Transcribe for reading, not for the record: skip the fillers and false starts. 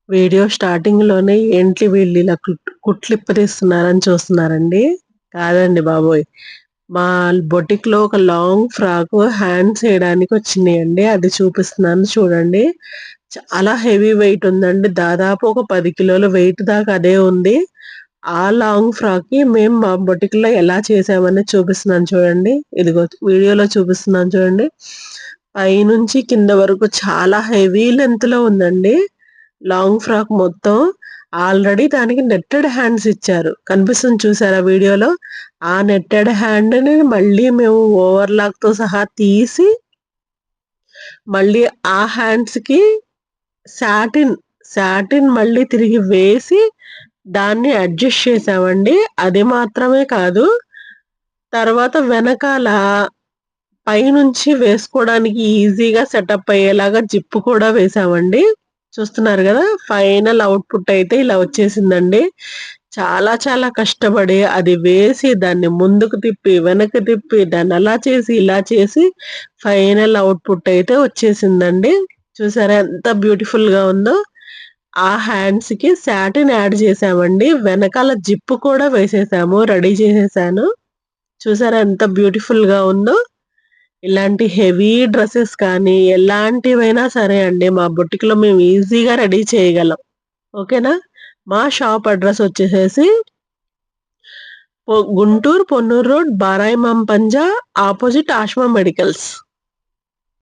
Video స్టార్టింగ్‌లోనే ఏంటి వీళ్ళు ఇలా కుట్లిప్పదీస్తున్నారని చూస్తున్నారండి. కాదండి బాబోయ్! మా బొటిక్‌లో ఒక లాంగ్ ఫ్రాకు హ్యాండ్స్ ఎయడానికి వచ్చినియండి. అది చూపిస్తున్నాను చూడండి. చాలా హెవీ వెయిట్ ఉందండి. దాదాపు ఒక 10 కిలోల వెయిట్ దాకా అదే ఉంది. ఆ లాంగ్ ఫ్రాక్‌కి మేము మా బొటిక్‌లో ఎలా చేసామనేది చూపిస్తున్నాను చూడండి. ఇదిగో వీడియోలో చూపిస్తున్నాను చూడండి. పైనుంచి కింద వరకు చాలా హెవీ లెంగ్త్‌లో ఉందండి. లాంగ్ ఫ్రాక్ మొత్తం. ఆల్రెడీ దానికి నెట్టెడ్ హ్యాండ్స్ ఇచ్చారు. కనిపిస్తుంది చూసారా వీడియోలో? ఆ నెట్టెడ్ హ్యాండ్‌ని మళ్ళీ మేము ఓవర్‌లాక్‌తో సహా తీసి, మళ్ళీ ఆ హ్యాండ్స్‌కి సాటిన్, సాటిన్ మళ్ళీ తిరిగి వేసి, దాన్ని అడ్జస్ట్ చేసామండి. అది మాత్రమే కాదు, తర్వాత వెనకాల పైనుంచి వేసుకోవడానికి ఈజీగా సెటప్ అయ్యేలాగా జిప్ కూడా వేసామండి. చూస్తున్నారు గదా! ఫైనల్ ఔట్‌పుట్ అయితే ఇలా వచ్చేసిందండి. చాలా చాలా కష్టపడి అది వేసి, దాన్ని ముందుకు తిప్పి, వెనక్కి తిప్పి, దాన్ని అలా చేసి, ఇలా చేసి ఫైనల్ ఔట్‌పుట్ అయితే వచ్చేసిందండి. చూసారా ఎంత బ్యూటిఫుల్‌గా ఉందో? ఆ హ్యాండ్స్‌కి సాటిన్ యాడ్ చేసామండి. వెనకాల జిప్ కూడా వేసేసాము. రెడీ చేసేసాను. చూసారా ఎంత బ్యూటిఫుల్‌గా ఉందో? ఇలాంటి హెవీ డ్రెసెస్ కానీ, ఎలాంటివైనా సరే అండి, మా బొటిక్‌లో మేము ఈజీగా రెడీ చేయగలం. ఓకేనా? మా షాప్ అడ్రెస్ వచ్చేసేసి గుంటూరు పొన్నూరు రోడ్, బారాయిమాం పంజా, అపోజిట్ ఆష్మా మెడికల్స్.